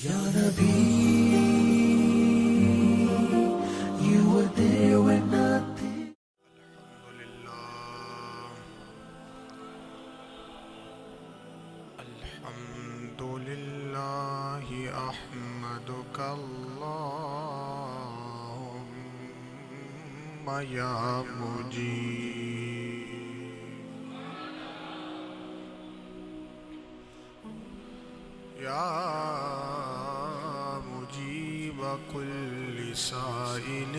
Ya Nabi, you were there when nothing. الحمد لله أحمدك اللهم يا مجيب يا مجيب كل سائل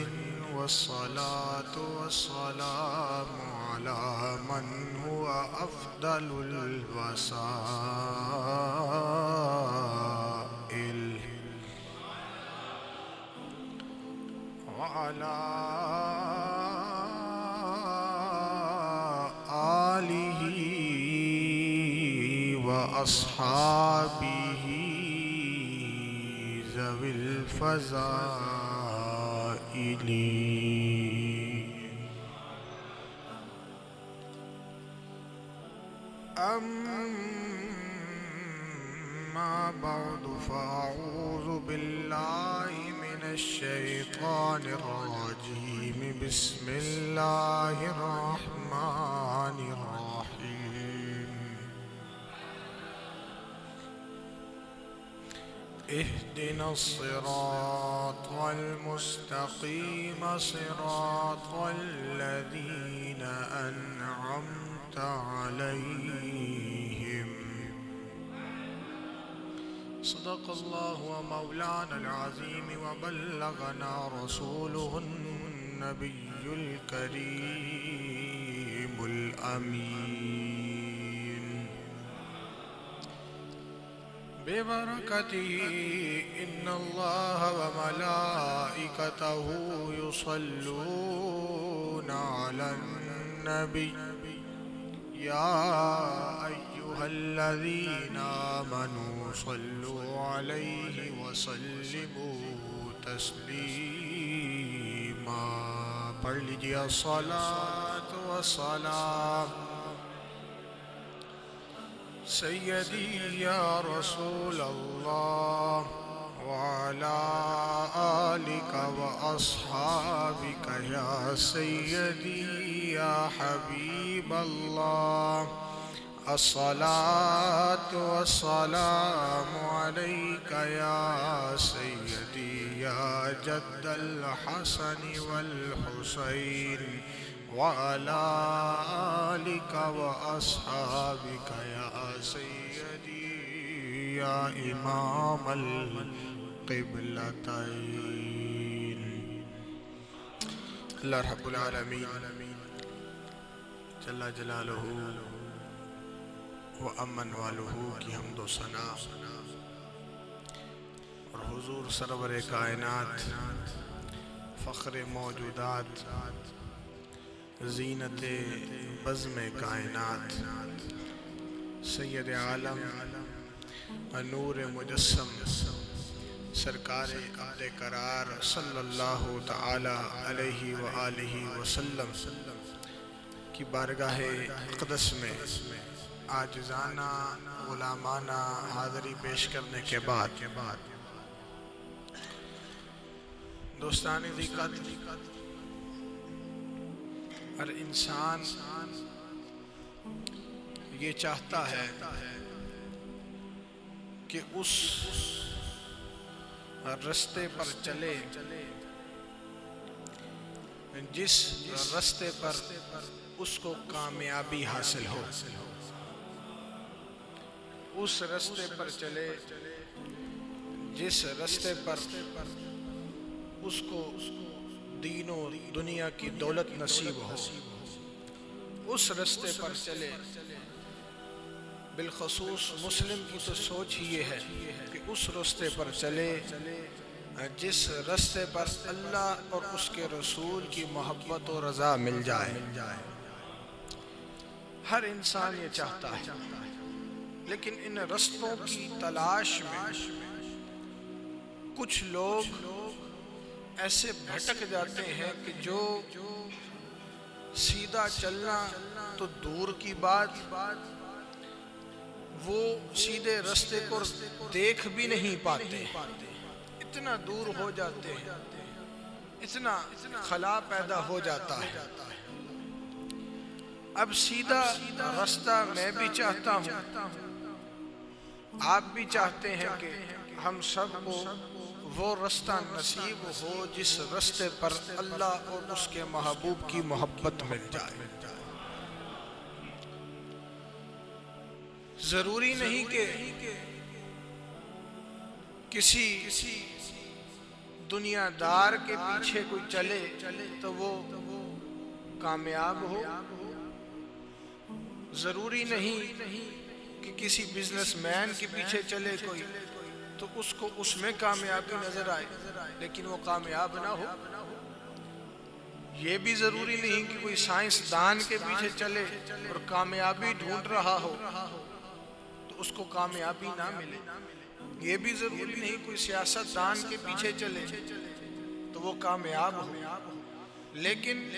والصلاة والسلام على من هو أفضل الوسائل وعلى آله وأصحابه ذوي الفضائل. أما بعد فأعوذ بالله من الشيطان الرجيم. بسم الله الرحمن الرحيم. اهدنا الصراط المستقيم صراط الذين أنعمت عليهم. صدق الله ومولانا العظيم وبلغنا رسوله النبي الكريم الأمين. ببركته إن الله وملائكته يصلون على النبي يا أيها الذين آمنوا صلوا عليه وسلموا تسليما. پڑھ لیجئے الصلاة والسلام سیدی یا رسول اللہ وعلى آلك وأصحابك يا سيدي يا حبيب الله. الصلاة والسلام عليك يا سيدي يا جد الحسن والحسين وعلى آلك وأصحابك يا سيدي يا إمام القبلتين. اللہ رب العالمین جل جلالہ و امن والہ کی حمد و ثنا اور حضور سرور کائنات فخر موجودات زینت بزم کائنات سید عالم نور مجسم سرکار عبد قرار صلی اللہ تعالی علیہ وآلہ وسلم کی بارگاہ اقدس میں عاجزانہ غلامانہ حاضری پیش کرنے کے بعد دوستان ذکر ہر انسان یہ چاہتا ہے کہ اس رستے پر چلے جس رستے پر اس کو کامیابی حاصل ہو، اس رستے پر چلے جس رستے پر اس کو دین و دنیا کی دولت نصیب ہو، اس رستے پر چلے. بالخصوص مسلم کی تو سوچ ہی یہ ہے کہ اس رستے پر چلے جس رستے پر اللہ اور اس کے رسول کی محبت و رضا مل جائے. ہر انسان یہ چاہتا ہے، لیکن ان رستوں کی تلاش میں کچھ لوگ ایسے بھٹک جاتے ہیں کہ جو سیدھا چلنا تو دور کی بات، وہ سیدھے رستے کو دیکھ بھی نہیں پاتے، اتنا دور ہو جاتے ہیں، اتنا خلا پیدا ہو جاتا ہے۔ اب سیدھا راستہ میں بھی چاہتا ہوں، آپ بھی چاہتے ہیں کہ ہم سب کو وہ راستہ نصیب ہو جس راستے پر اللہ اور اس کے محبوب کی محبت مل جائے۔ ضروری نہیں کہ کسی دنیا دار کے پیچھے کوئی چلے تو وہ کامیاب ہو، ضروری نہیں کہ کسی بزنس مین کے پیچھے چلے کوئی تو اس کو اس میں کامیابی نظر آئے لیکن وہ کامیاب نہ ہو، یہ بھی ضروری نہیں کہ کوئی سائنسدان کے پیچھے چلے اور کامیابی ڈھونڈ رہا ہو تو اس کو کامیابی نہ ملے، یہ بھی ضروری نہیں کوئی سیاستدان کے پیچھے چلے تو وہ کامیاب ہو۔ لیکن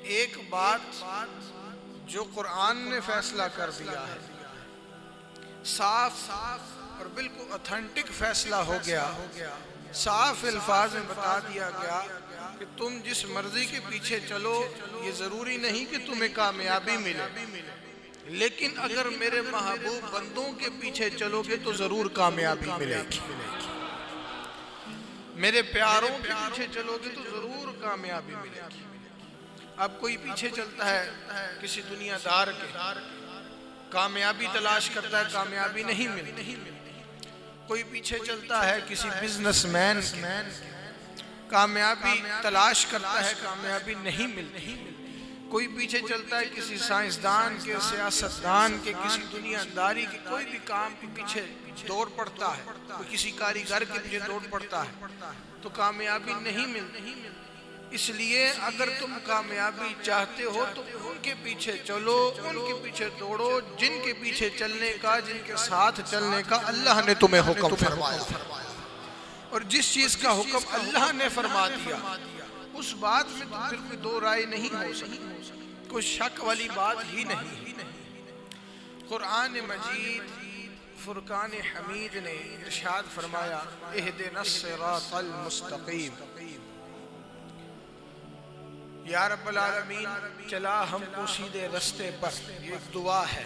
ایک بات جو قرآن نے فیصلہ کر دیا ہے، صاف اور بالکل اتھینٹک فیصلہ ہو گیا، صاف الفاظ میں بتا دیا گیا کہ تم جس مرضی کے پیچھے چلو یہ ضروری نہیں کہ تمہیں کامیابی ملے، لیکن اگر میرے محبوب بندوں کے پیچھے چلو گے تو ضرور کامیابی ملے گی، میرے پیاروں کے پیچھے چلو گے تو ضرور کامیابی ملے گی۔ اب کوئی پیچھے چلتا ہے کسی دنیا دار کے، کامیابی تلاش کرتا ہے، کامیابی نہیں ملتی۔ کوئی پیچھے چلتا ہے کسی بزنس مین کے، کامیابی تلاش کرتا ہے، کامیابی نہیں ملتی۔ کوئی پیچھے چلتا ہے کسی سائنسدان کے، سیاستدان کے، کسی دنیا داری کے، کوئی بھی کام کے پیچھے دوڑ پڑتا ہے، کوئی کسی کاریگر کے پیچھے دوڑ پڑتا ہے تو کامیابی نہیں ملتی۔ اس لیے اگر تم کامیابی چاہتے ہو تو ان کے پیچھے چلو، ان کے پیچھے دوڑو جن کے پیچھے چلنے کا، جن کے ساتھ چلنے کا اللہ نے تمہیں حکم فرمایا، اور جس چیز کا حکم اللہ نے فرما دیا اس بات میں تو پھر کوئی دو رائے نہیں ہو سکتی، کوئی شک والی بات ہی نہیں۔ قرآن مجید فرقان حمید نے ارشاد فرمایا اہدنا الصراط المستقیم، یا رب العالمین چلا ہم کو سیدھے رستے پر۔ یہ ایک دعا ہے،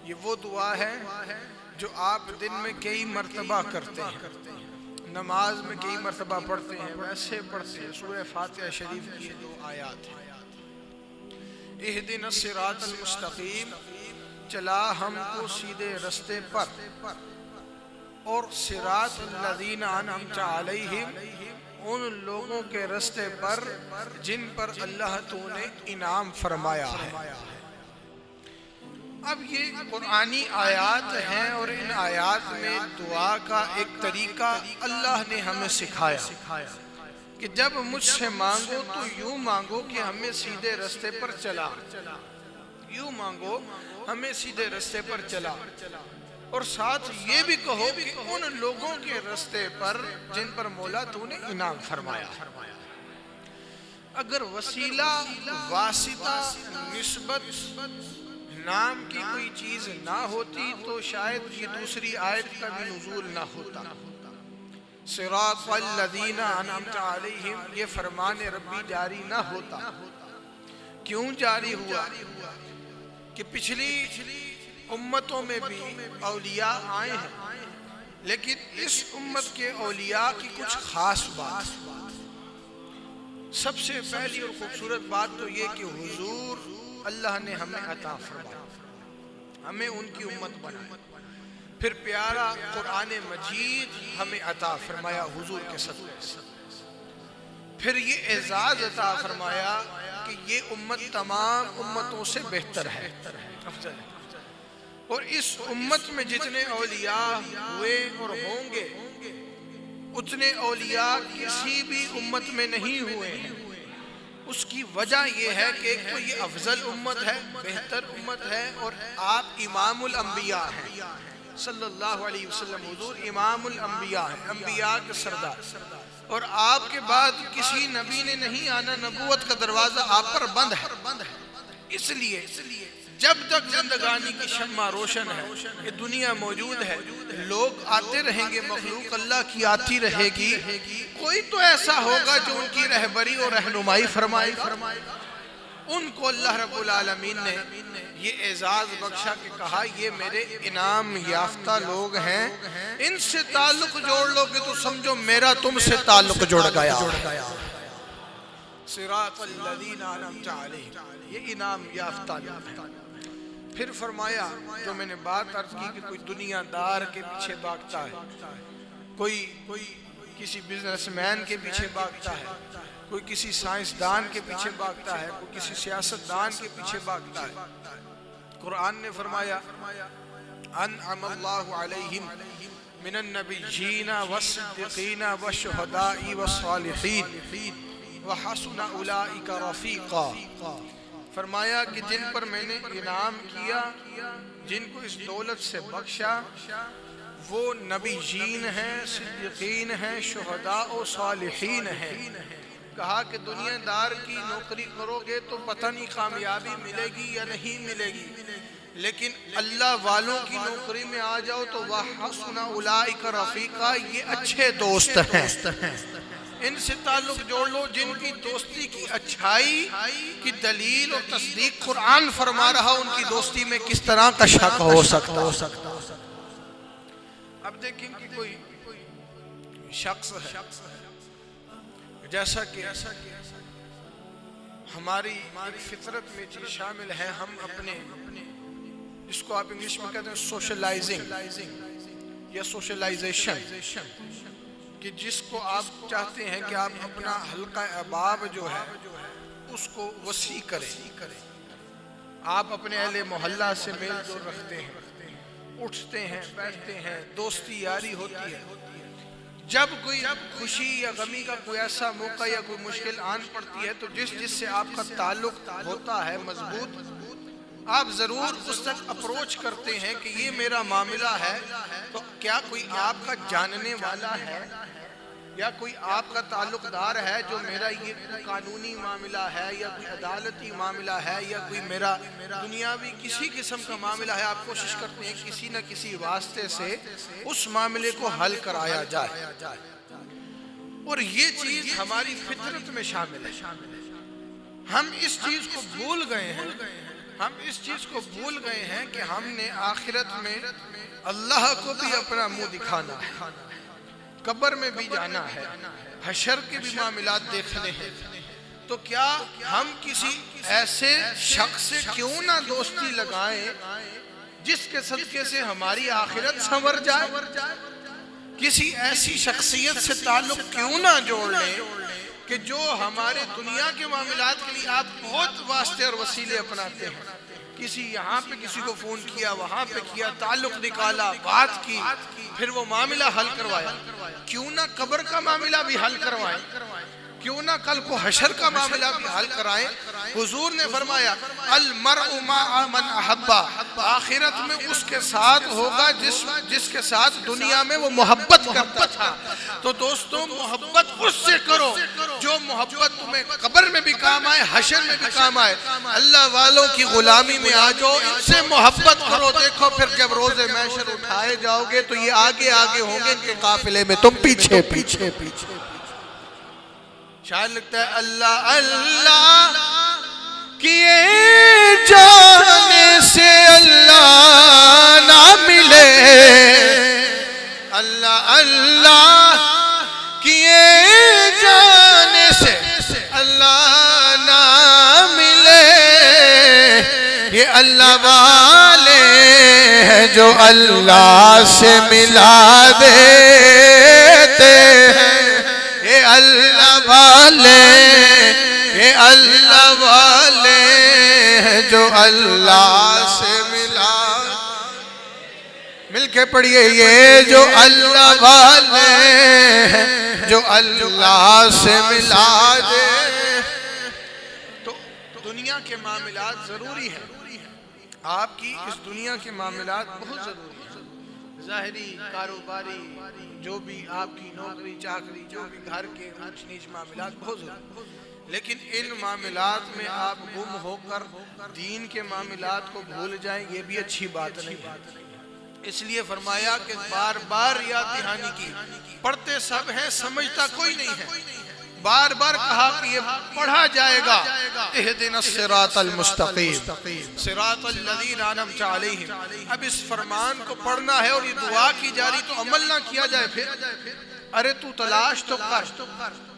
یہ وہ دعا ہے جو آپ دن میں کئی مرتبہ کرتے ہیں، نماز میں کئی مرتبہ پڑھتے ہیں، ویسے پڑھتے ہیں۔ سورہ فاتحہ شریف کی یہ دو آیات ہیں، اہدنا الصراط المستقیم، چلا ہم کو سیدھے رستے پر، اور صراط الذین انعمت علیہم، ان لوگوں کے رستے پر جن پر اللہ تو نے انعام فرمایا ہے۔ اب یہ قرآنی آیات ہیں اور ان آیات میں دعا کا ایک طریقہ اللہ نے ہمیں سکھایا کہ جب مجھ سے مانگو تو یوں مانگو کہ ہمیں سیدھے رستے پر چلا، یوں مانگو ہمیں سیدھے رستے پر چلا، اور ساتھ یہ بھی کہو کہ ان لوگوں کے رستے پر جن پر مولا تو نے انعام فرمایا۔ اگر وسیلہ، واسطہ، نسبت، نام کی کوئی چیز نہ ہوتی تو شاید یہ دوسری آیت کا بھی نزول نہ ہوتا۔ صراط الذین انعمت علیہم یہ فرمان ربی جاری نہ ہوتا۔ کیوں جاری ہوا؟ کہ پچھلی امتوں میں بھی اولیاء آئے ہیں، لیکن اس امت کے اولیاء کی کچھ خاص بات، سب سے پہلی اور خوبصورت بات تو یہ کہ حضور اللہ نے ہمیں عطا فرمایا، ہمیں ان کی امت بنائی، پھر پیارا قرآن مجید ہمیں عطا فرمایا حضور کے صدقے سے، پھر یہ اعزاز عطا فرمایا کہ یہ امت تمام امتوں سے بہتر ہے، افضل ہے، اور اس امت میں جتنے اولیاء ہوئے اور ہوں گے اتنے اولیاء کسی بھی امت میں نہیں ہوئے ہیں۔ اس کی وجہ یہ ہے کہ ایک تو یہ افضل امت ہے، بہتر امت ہے، اور آپ امام الانبیاء ہیں صلی اللہ علیہ وسلم، حضور امام الانبیاء ہیں، انبیاء کے سردار، اور آپ کے بعد کسی نبی نے نہیں آنا، نبوت کا دروازہ آپ پر بند ہے۔ اس لیے جب تک زندگانی کی شمع روشن ہے، یہ دنیا موجود ہے، لوگ آتے رہیں گے، مخلوق اللہ کی آتی رہے گی، کوئی تو ایسا ہوگا جو ان کی رہبری اور رہنمائی فرمائے گا۔ ان کو اللہ رب العالمین نے یہ اعزاز بخشا کہ کہا یہ میرے انعام یافتہ لوگ ہیں، ان سے تعلق جوڑ لو گے تو سمجھو میرا تم سے تعلق جڑ گیا۔ صراط الذین انعمت علیہم، یہ انعام یافتہ لوگ ہیں۔ پھر فرمایا جو میں نے بات عرض کی کہ کوئی دنیا دار کے پیچھے بھاگتا ہے، کوئی کسی بزنس مین کے پیچھے بھاگتا ہے، کوئی کسی سائنسدان کے پیچھے بھاگتا ہے، کوئی کسی سیاستدان کے پیچھے بھاگتا ہے۔ قرآن نے فرمایا انعم اللہ علیہم من النبیین والصدیقین والشہداء والصالحین وحسن اولئک رفیقا۔ فرمایا کہ جن پر میں نے انعام کیا، جن کو اس دولت سے بخشا، وہ نبیین ہیں، صدیقین ہیں، شہداء و صالحین ہیں۔ کہا کہ دنیا دار کی نوکری کرو گے تو پتہ نہیں کامیابی ملے گی یا نہیں ملے گی، لیکن اللہ والوں کی نوکری میں آ جاؤ تو وَحَسُنَ أُولَئِكَ رَفِيقًا، یہ اچھے دوست ہیں، ان سے تعلق جوڑ لو جن کی دوستی کی اچھائی کی دلیل اور تصدیق قرآن فرما رہا، ان کی دوستی میں کس طرح کا شک ہو سکتا۔ اب دیکھیں کہ کوئی شخص ہے، جیسا کہ ہماری ایک فطرت میں چیز شامل ہے، ہم اپنے جس کو آپ انگلش میں کہتے ہیں سوشلائزنگ یا سوشلائزیشن، کہ جس کو آپ چاہتے ہیں کہ آپ اپنا حلقہ احباب جو ہے اس کو وسیع کریں، آپ اپنے اہل محلہ سے میل جول رکھتے ہیں، اٹھتے ہیں، بیٹھتے ہیں، دوستی یاری ہوتی ہے۔ جب کوئی خوشی یا غمی کا کوئی ایسا موقع یا کوئی مشکل آن پڑتی ہے تو جس سے آپ کا تعلق ہوتا ہے مضبوط، آپ ضرور اس تک اپروچ کرتے ہیں کہ یہ میرا معاملہ ہے، تو کیا کوئی آپ کا جاننے والا ہے یا کوئی آپ کا تعلق دار ہے جو میرا یہ قانونی معاملہ ہے یا کوئی عدالتی معاملہ ہے یا کوئی میرا دنیاوی کسی قسم کا معاملہ ہے، آپ کوشش کرتے ہیں کسی نہ کسی واسطے سے اس معاملے کو حل کرایا جائے، اور یہ چیز ہماری فطرت میں شامل ہے۔ ہم اس چیز کو بھول گئے ہیں کہ ہم نے آخرت میں اللہ کو بھی اپنا منہ دکھانا ہے، قبر میں بھی جانا ہے، حشر کے بھی معاملات دیکھنے ہیں، تو کیا ہم کسی ایسے شخص سے کیوں نہ دوستی لگائیں جس کے صدقے سے ہماری آخرت سنور جائے؟ کسی ایسی شخصیت سے تعلق کیوں نہ جوڑ لیں کہ جو ہمارے دنیا کے معاملات کے لیے آپ بہت واسطے اور وسیلے اپناتے ہیں، کسی یہاں پہ کسی کو فون کیا، وہاں پہ کیا، تعلق نکالا، بات کی، پھر وہ معاملہ حل کروایا، کیوں نہ قبر کا معاملہ بھی حل کروائیں، کیوں نہ کل کو حشر کا معاملہ بھی حل کرائیں۔ حضور نے فرمایا المرء مع من احب، آخرت میں اس کے ساتھ ہوگا جس کے ساتھ دنیا میں وہ محبت کرتا تھا۔ تو دوستوں محبت اس سے کرو جو محبت تمہیں قبر میں بھی کام آئے، حشر میں بھی کام آئے۔ اللہ والوں کی غلامی میں آ جاؤ، ان سے محبت کرو، دیکھو پھر جب روز محشر اٹھائے جاؤ گے تو یہ آگے آگے ہوں گے، ان کے قافلے میں تم پیچھے پیچھے۔ شاید لگتا ہے اللہ اللہ کیے جانے سے اللہ نہ ملے، اللہ اللہ کیے جانے سے اللہ نہ ملے، یہ اللہ والے ہیں جو اللہ سے ملا دیتے ہیں، یہ اللہ والے، یہ اللہ والے ہیں جو اللہ سے ملا، مل کے پڑھئے یہ جو اللہ والے ہیں جو اللہ سے ملا دے۔ تو دنیا کے معاملات ضروری ہیں، آپ کی اس دنیا کے معاملات بہت ضروری ہیں، ظاہری کاروباری جو بھی آپ کی نوکری چاکری جو بھی گھر کے اونچ نیچ معاملات بہت ضروری، لیکن ان معاملات میں آپ گم ہو کر دین کے معاملات کو بھول جائیں، یہ بھی اچھی بات نہیں ہے۔ اس لیے فرمایا کہ بار بار یاد دہانی کی، پڑھتے سب ہیں سمجھتا کوئی نہیں ہے، بار بار کہا کہ یہ پڑھا جائے گا، اہدنا الصراط المستقیم صراط الذین انعمت علیہم۔ اب اس فرمان کو پڑھنا ہے اور یہ دعا کی جا رہی تو عمل نہ کیا جائے، پھر ارے تو تلاش تو کر،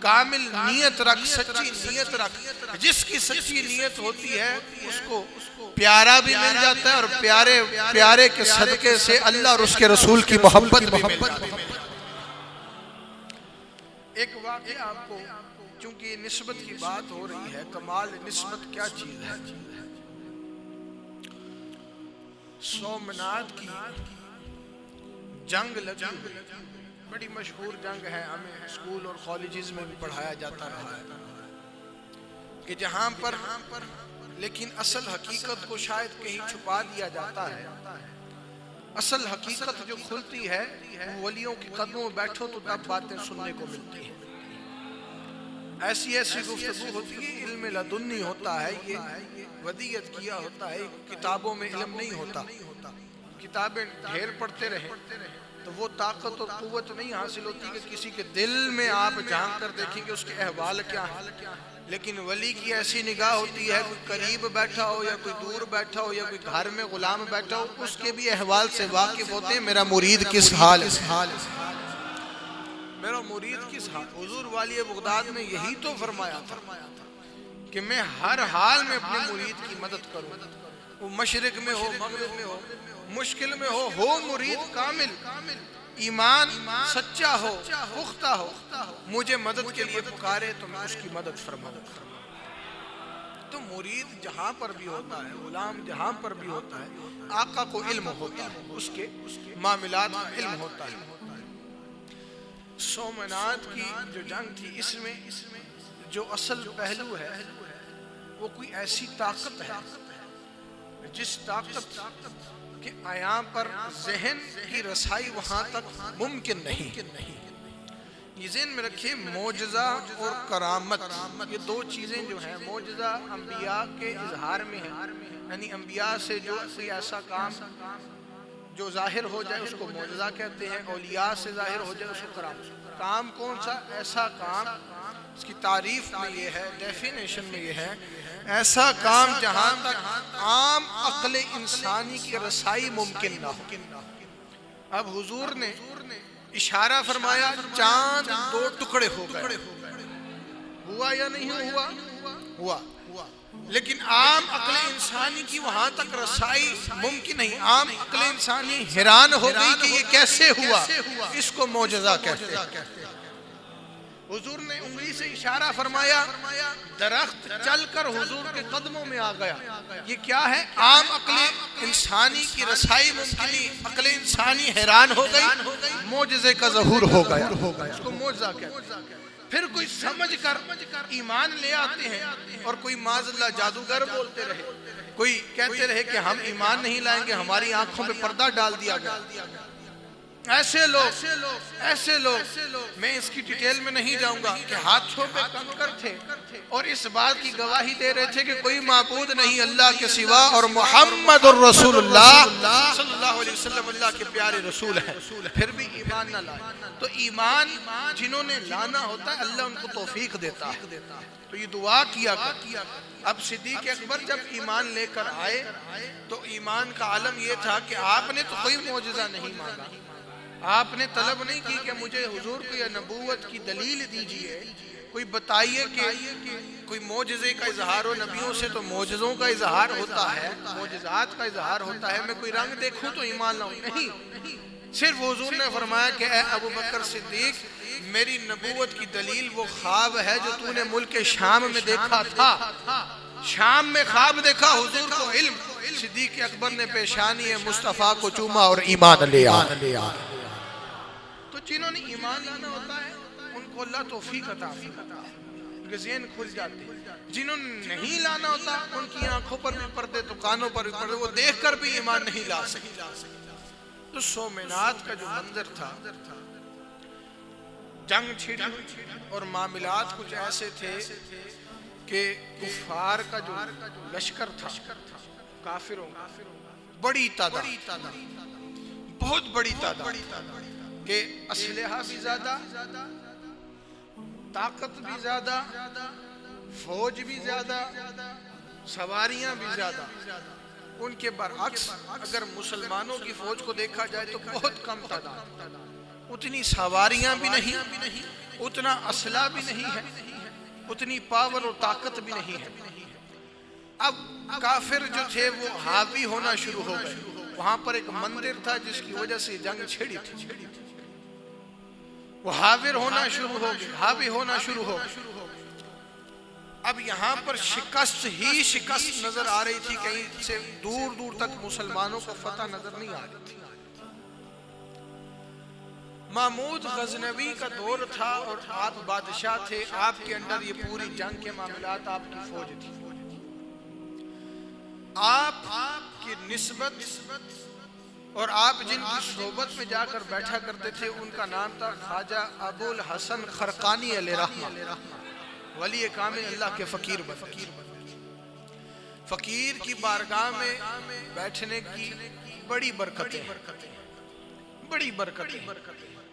کامل نیت رکھ، سچی نیت رکھ۔ جس کی سچی نیت ہوتی ہے اس کو پیارا بھی مل جاتا ہے، اور پیارے کے صدقے سے اللہ اور اس کے رسول کی محبت بھی مل جاتی ہے۔ ایک واقعہ آپ کو، چونکہ یہ نسبت کی بات ہو رہی ہے، کمال نسبت کیا چیز ہے۔ سومنات کی جنگ لگی ہوئی، بڑی مشہور جنگ ہے، ہمیں اسکول اور کالجز میں بھی پڑھایا جاتا رہا ہے کہ جہاں پر لیکن اصل حقیقت کو شاید کہیں چھپا دیا جاتا ہے۔ اصل حقیقت جو کھلتی ہے ولیوں کے قدموں میں بیٹھو تو تب باتیں سننے کو ملتی ہیں۔ ایسی گفتگو ہوتی ہے، علم لدنی ہوتا ہے، یہ ودیت کیا ہوتا ہے، کتابوں میں علم نہیں ہوتا۔ کتابیں ڈھیر پڑھتے رہیں تو وہ طاقت اور قوت نہیں حاصل ہوتی کہ کسی کے دل میں آپ جھانک کر دیکھیں کہ اس کے احوال کیا ہیں۔ لیکن ولی کی ایسی نگاہ ہوتی ہے، کوئی قریب بیٹھا ہو یا کوئی دور بیٹھا ہو یا کوئی گھر میں غلام بیٹھا ہو، اس کے بھی احوال سے واقف ہوتے ہیں، میرا مرید کس حال ہے، میرا مرید کس حال۔ حضور والی بغداد نے یہی تو فرمایا تھا کہ میں ہر حال میں اپنے مرید کی مدد کروں، وہ مشرق میں ہو، مغرب میں ہو، مشکل میں ہو مرید کامل، ایمان سچا ہو، پختہ ہو، مجھے مدد کے لیے پکارے تو میں اس کی مدد فرماؤں۔ تو مرید جہاں پر بھی ہوتا ہے، غلام جہاں پر بھی ہوتا ہے، آقا کو علم ہوتا ہے، اس کے معاملات کا علم ہوتا ہے۔ سومنات کی جو جنگ تھی، اس میں جو اصل پہلو ہے وہ کوئی ایسی طاقت ہے جس طاقت کہ آیاں پر ذہن کی رسائی وہاں تک ممکن نہیں۔ یہ ذہن میں رکھیں، معجزہ اور کرامت، یہ دو چیزیں جو ہیں، معجزہ انبیاء کے اظہار میں ہے، یعنی انبیاء سے جو کوئی ایسا کام جو ظاہر ہو جائے اس کو معجزہ کہتے ہیں، اولیاء سے ظاہر ہو جائے اس کو کرامت۔ کام کون سا؟ ایسا کام، اس کی تعریف میں یہ ہے، ڈیفینیشن میں یہ ہے، ایسا کام جہاں تک عام عقل انسانی کی رسائی ممکن نہ ہو۔ اب حضور نے اشارہ فرمایا، چاند دو ٹکڑے ہو گئے، ہوا یا نہیں ہوا؟ ہوا، لیکن عام عقل انسانی کی وہاں تک رسائی ممکن نہیں۔ عام عقل انسانی حیران ہو گئی کہ یہ کیسے ہوا، اس کو معجزہ کہتے ہیں۔ حضور نے انگلی سے اشارہ فرمایا، درخت چل کر حضور کے قدموں میں آ گیا۔ یہ کیا ہے؟ عام عقل انسانی کی رسائی ممکنی، عقل انسانی حیران ہو گئی، معجزے کا ظہور ہو گیا، اس کو معجزہ کہتے ہیں۔ پھر کوئی سمجھ کر ایمان لے آتے ہیں اور کوئی معاذ اللہ جادوگر بولتے رہے، کوئی کہتے رہے کہ ہم ایمان نہیں لائیں گے، ہماری آنکھوں پہ پردہ ڈال دیا گیا۔ ایسے لوگ میں اس کی ڈیٹیل میں نہیں جاؤں گا کہ ہاتھوں پہ کنکر تھے اور اس بات کی گواہی دے رہے تھے کہ کوئی معبود نہیں اللہ کے سوا اور محمد الرسول اللہ صلی اللہ علیہ وسلم اللہ کے پیارے رسول ہیں، پھر بھی ایمان نہ لائے۔ تو ایمان جنہوں نے لانا ہوتا ہے اللہ ان کو توفیق دیتا ہے، تو یہ دعا کیا کر۔ اب صدیق اکبر جب ایمان لے کر آئے تو ایمان کا عالم یہ تھا کہ آپ نے تو کوئی معجزہ نہیں مانگا، آپ نے طلب نہیں کی کہ مجھے حضور کو یا نبوت کی دلیل دیجئے، کوئی بتائیے کہ کوئی معجزے کا اظہار ہو۔ نبیوں سے تو معجزوں کا اظہار ہوتا ہے، معجزات کا اظہار ہوتا ہے، میں کوئی رنگ دیکھوں تو ایمان لاؤں، نہیں۔ صرف حضور نے فرمایا کہ اے ابو بکر صدیق، میری نبوت کی دلیل وہ خواب ہے جو تو نے ملک شام میں دیکھا تھا۔ شام میں خواب دیکھا، حضور کو علم، صدیق اکبر نے پیشانی مصطفیٰ کو چوما اور ایمان لیا۔ تو جنہوں نے ایمان لانا ہوتا ہے ان کو اللہ توفیق عطا فرماتا ہے، ان کے ذہن کھل جاتے ہیں۔ جنہوں نے نہیں لانا ہوتا ان کی آنکھوں پر بھی پردے تو کانوں پر بھی پردے، وہ دیکھ کر بھی ایمان نہیں لا سکتے۔ تو سومنات کا جو منظر تھا، جنگ چھڑی اور معاملات کچھ ایسے تھے کہ کفار کا جو لشکر تھا، کافروں بڑی تعداد، بہت بڑی تعداد، کہ اسلحہ بھی زیادہ، طاقت بھی زیادہ، فوج بھی زیادہ، سواریاں بھی زیادہ۔ ان کے برعکس اگر مسلمانوں کی فوج کو دیکھا جائے تو بہت کم تعداد، اتنی سواریاں بھی نہیں، اتنا اسلحہ بھی نہیں ہے، اتنی پاور اور طاقت بھی نہیں ہے۔ اب کافر جو تھے وہ حاوی ہونا شروع ہو گئے۔ وہاں پر ایک مندر تھا جس کی وجہ سے جنگ چھڑی تھی، وہ حاوی ہونا شروع ہو گئے۔ اب یہاں پر شکست ہی شکست نظر آ رہی تھی، کہیں سے دور دور تک مسلمانوں کو فتح نظر نہیں آ رہی تھی۔ محمود غزنوی کا دور تھا اور آپ بادشاہ تھے، آپ کے اندر یہ پوری جنگ کے معاملات آپ کی فوج تھی۔ آپ کی نسبت اور آپ جن کی صحبت میں جا کر بیٹھا کرتے تھے ان کا نام تھا خواجہ ابو الحسن خرقانی علیہ رحمہ، ولی کامل اللہ کے فقیر بن۔ فقیر کی بارگاہ میں بیٹھنے کی بڑی برکتیں،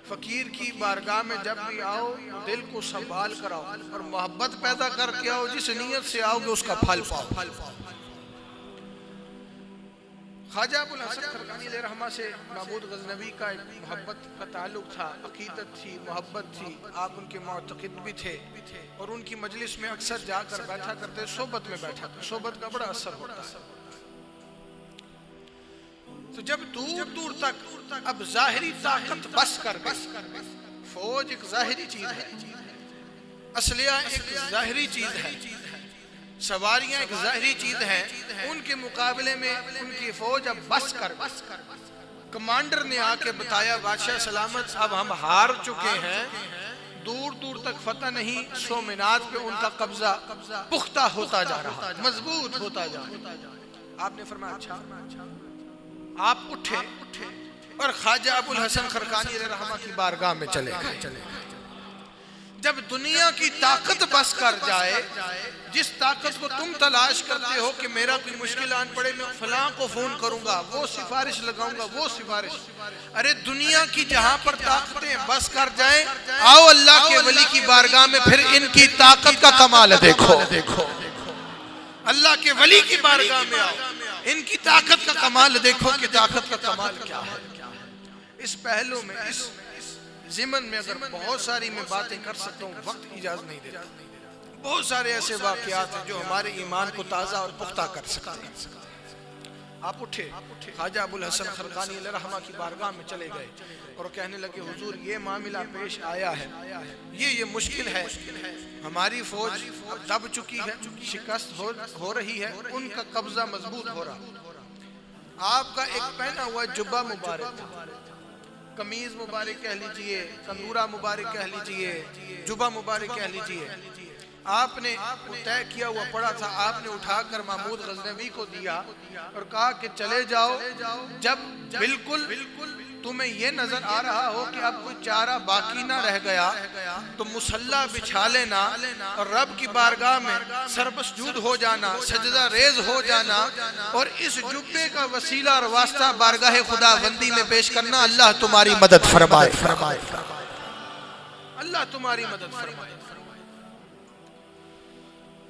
فقیر کی بارگاہ میں جب بھی آؤ دل کو سنبھال کر آؤ اور محبت پیدا کر کے آؤ، جس نیت سے آؤ گے اس کا پھل پاؤ۔ خواجہ ابو الحسن خرقانی علیہ رحمہ سے محمود غزنوی کا ایک محبت کا تعلق تھا، عقیدت تھی، محبت تھی، آپ ان کے معتقد بھی تھے اور ان کی مجلس میں اکثر جا کر بیٹھا کرتے، صحبت میں بیٹھا تھا، صحبت کا بڑا اثر ہوتا ہے۔ تو جب دور دور تک اب ظاہری طاقت بس کر گئی، فوج ایک ظاہری چیز ہے، اسلحہ ایک ظاہری چیز ہے، سواریاں ایک ظاہری چیز ہے، ان کے مقابلے میں ان کی فوج اب بس کر گئی۔ کمانڈر نے آ کے بتایا بادشاہ سلامت اب ہم ہار چکے ہیں، دور دور تک فتح نہیں، سومنات پہ ان کا قبضہ پختہ ہوتا جا رہا، مضبوط ہوتا جا رہا۔ آپ نے فرمایا اچھا۔ آپ اٹھے اور خواجہ ابو الحسن خرقانی علیہ رحمہ کی بارگاہ میں چلے گئے۔ جب دنیا کی طاقت بس کر جائے، جس طاقت کو تم تلاش کرتے ہو کہ میرا کوئی مشکل آن پڑے میں فلاں کو فون کروں گا، وہ سفارش لگاؤں گا، وہ سفارش، ارے دنیا کی جہاں پر طاقتیں بس کر جائیں، آؤ اللہ کے ولی کی بارگاہ میں پھر ان کی طاقت کا کمال دیکھو۔ اللہ کے ولی کی بارگاہ میں آؤ، ان کی طاقت کا کمال دیکھو کہ طاقت کا کمال کیا ہے۔ اس پہلو میں، اس ضمن میں اگر بہت ساری میں باتیں کر سکتا ہوں، وقت اجازت نہیں دیتا، بہت سارے ایسے واقعات ہیں جو ہمارے ایمان کو تازہ اور پختہ کر سکتے ہیں۔ آپ اٹھے، خواجہ ابو الحسن خرقانی علیہ رحمہ کی بارگاہ میں چلے گئے اور کہنے لگے حضور یہ معاملہ پیش آیا ہے، یہ مشکل ہے، ہماری فوج دب چکی ہے، شکست ہو رہی ہے، ان کا قبضہ مضبوط ہو رہا۔ آپ کا ایک پہنا ہوا جبہ مبارک، قمیض مبارک کہہ لیجئے، کندورہ مبارک کہہ لیجئے، جبہ مبارک کہہ لیجئے، آپ نے طے کیا ہوا پڑا تھا، آپ نے اٹھا کر محمود غزنوی کو دیا اور کہا کہ چلے جاؤ، جب بالکل تمہیں یہ نظر آ رہا ہو کہ اب کوئی چارہ باقی نہ رہ گیا تو مسلح بچھا لینا اور رب کی بارگاہ میں سربسجود ہو جانا، سجدہ ریز ہو جانا اور اس جبے کا وسیلہ اور واسطہ بارگاہ خدا بندی میں پیش کرنا، اللہ تمہاری مدد فرمائے، اللہ تمہاری مدد فرمائے۔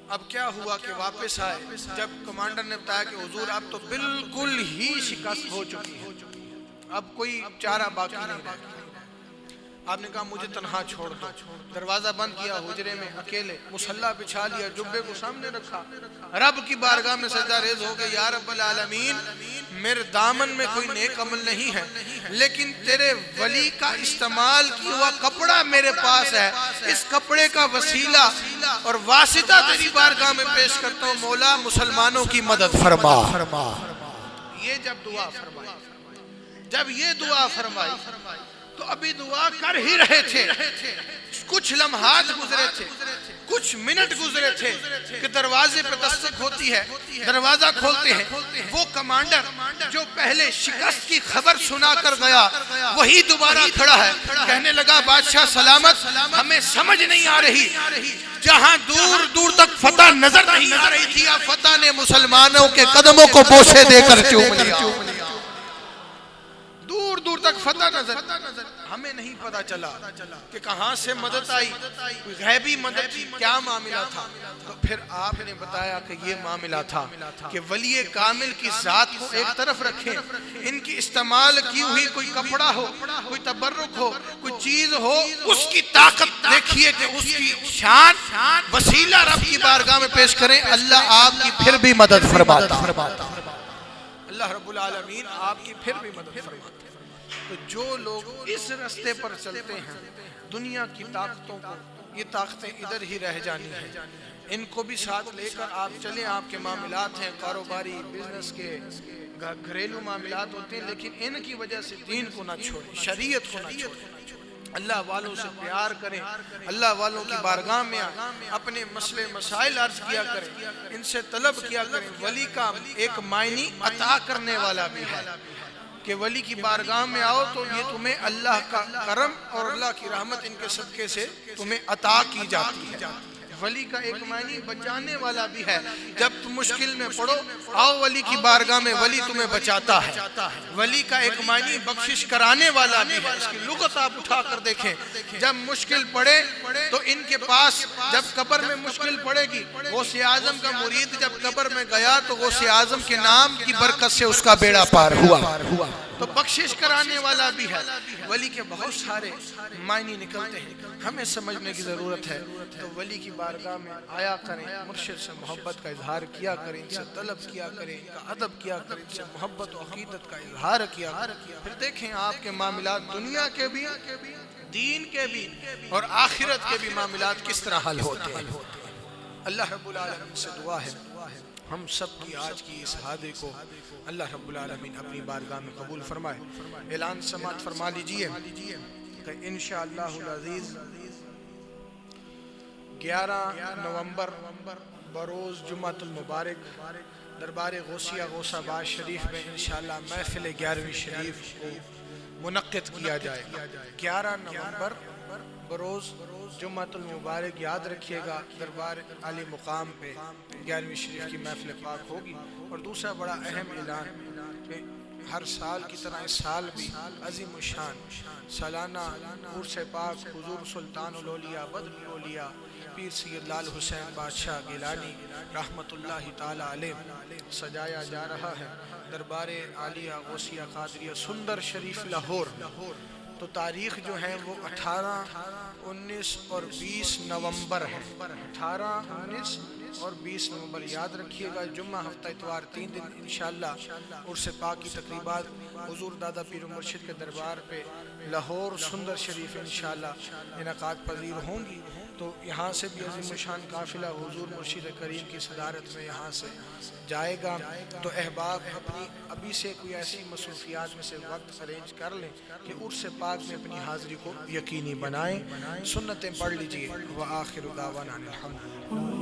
اب کیا ہوا کہ واپس آئے، جب کمانڈر نے بتایا کہ حضور اب تو بالکل ہی شکست ہو چکی ہے، اب کوئی چارہ باقی نہیں رہا، آپ نے کہا مجھے تنہا چھوڑ دو، دروازہ بند کیا، حجرے میں اکیلے مسلح بچھا لیا، جبے کو سامنے رکھا، رب کی بارگاہ میں سجدہ ریز ہو گئے، یا رب العالمین میرے دامن میں کوئی نیک عمل نہیں ہے، لیکن تیرے ولی کا استعمال کیا ہوا کپڑا میرے پاس ہے، اس کپڑے کا وسیلہ اور واسطہ تیری بارگاہ میں پیش کرتا ہوں، مولا مسلمانوں کی مدد فرما۔ یہ جب دعا فرمائی، جب یہ دعا فرمائی تو ابھی دعا کر ہی رہے تھے، کچھ لمحات گزرے تھے، کچھ منٹ گزرے تھے کہ دروازے پہ دستک ہوتی ہے، دروازہ کھولتے ہیں، وہ کمانڈر جو پہلے شکست کی خبر سنا کر گیا وہی دوبارہ کھڑا ہے، کہنے لگا بادشاہ سلامت، ہمیں سمجھ نہیں آ رہی، جہاں دور دور تک فتح نظر نہیں آ رہی تھی، اب فتح نے مسلمانوں کے قدموں کو بوسے دے کر چوم لیا۔ دور دور تک فتح نظر، ہمیں نہیں پتا چلا کہ کہاں سے مدد آئی، کوئی غیبی مدد تھی، کیا معاملہ تھا۔ تو پھر آپ نے بتایا کہ یہ معاملہ تھا کہ ولی کامل کی ذات کو ایک طرف رکھیں، ان کی استعمال کی ہوئی کوئی کپڑا ہو، کوئی تبرک ہو، کوئی چیز ہو، اس کی طاقت دیکھیے کہ اس کی شان وسیلہ رب کی بارگاہ میں پیش کریں، اللہ آپ کی پھر بھی مدد فرماتا۔ اللہ رب العالمین آپ کی پھر بھی مدد فرماتا۔ تو جو لوگ اس راستے پر چلتے ہیں، دنیا کی طاقتوں کو، یہ طاقتیں ادھر ہی رہ جانی ہیں، ان کو بھی ساتھ لے کر آپ چلیں۔ آپ کے معاملات ہیں کاروباری، بزنس کے، گھریلو معاملات ہوتے ہیں، لیکن ان کی وجہ سے دین کو نہ چھوڑیں، شریعت کو نہ چھوڑیں۔ اللہ والوں سے پیار کریں، اللہ والوں کی بارگاہ میں اپنے مسئلے مسائل عرض کیا کریں، ان سے طلب کیا کریں۔ ولی کا ایک معنی عطا کرنے والا بھی ہے کہ ولی کی بارگاہ میں آؤ تو یہ تمہیں اللہ کا کرم اور اللہ کی رحمت ان کے صدقے سے تمہیں عطا کی جاتی ہے۔ ولی کا ایک معنی بچانے والا بھی ہے، جب تم مشکل میں پڑو آؤ ولی کی بارگاہ میں، ولی تمہیں بچاتا ہے۔ ولی کا ایک معنی بخشش کرانے والا بھی ہے، اس کی لغت آپ اٹھا کر دیکھیں، جب مشکل پڑے تو ان کے پاس، جب قبر میں مشکل پڑے گی، غوث اعظم کا مرید جب قبر میں گیا تو غوث اعظم کے نام کی برکت سے اس کا بیڑا پار ہوا۔ تو بخشش کرانے والا بھی ہے۔ ولی کے بہت سارے معنی نکلتے ہیں، ہمیں سمجھنے کی ضرورت ہے۔ تو ولی کی بارگاہ میں آیا کریں، مرشد سے محبت کا اظہار کیا کریں، ان سے طلب کیا کریں، ان کا ادب کیا کریں، ان سے محبت و عقیدت کا اظہار کیا کریں۔ پھر دیکھیں آپ کے معاملات دنیا کے بھی، دین کے بھی اور آخرت کے بھی معاملات کس طرح حل ہوتے ہیں۔ اللہ رب العالمین سے دعا ہے ہم سب کی آج کی اس حاضری کو اللہ رب العالمین اپنی بارگاہ میں قبول فرمائے۔ اعلان سماعت فرما لیجئے کہ انشاءاللہ العزیز 11 نومبر بروز جمعۃ المبارک دربار غوثیہ غوث آباد شریف میں انشاءاللہ محفل 11ویں شریف کو منعقد کیا جائے گا۔ 11 نومبر بروز جمعۃ المبارک یاد رکھیے گا، دربار عالی مقام پہ 11ویں شریف کی محفل پاک ہوگی۔ اور دوسرا بڑا اہم اعلان کہ ہر سال کی طرح اس سال بھی عظیم الشان سالانہ عرس پاک حضور سلطان الاولیاء بدر الاولیاء پیر سید لال حسین بادشاہ گیلانی رحمت اللہ تعالی علیہ سجایا جا رہا ہے۔ دربار عالیہ غوثیہ قادریہ سندر شریف لاہور۔ تو تاریخ جو ہے وہ 18، 19 اور 20 نومبر ہے۔ 18، 19 اور 20 نومبر یاد رکھیے گا، جمعہ ہفتہ اتوار 3 دن انشاءاللہ عرس پاک کی تقریبات حضور دادا پیر و مرشد کے دربار پہ لاہور سندر شریف انشاءاللہ انعقاد پذیر ہوں گی۔ تو یہاں سے بھی عظیم الشان قافلہ حضور مرشد کریم کی صدارت میں یہاں سے جائے گا۔ تو احباب اپنی ابھی سے کوئی ایسی مصروفیات میں سے وقت ارینج کر لیں کہ عرس پاک میں اپنی حاضری کو یقینی بنائیں۔ سنتیں پڑھ لیجئے۔ وآخر دعوانا الحمدللہ۔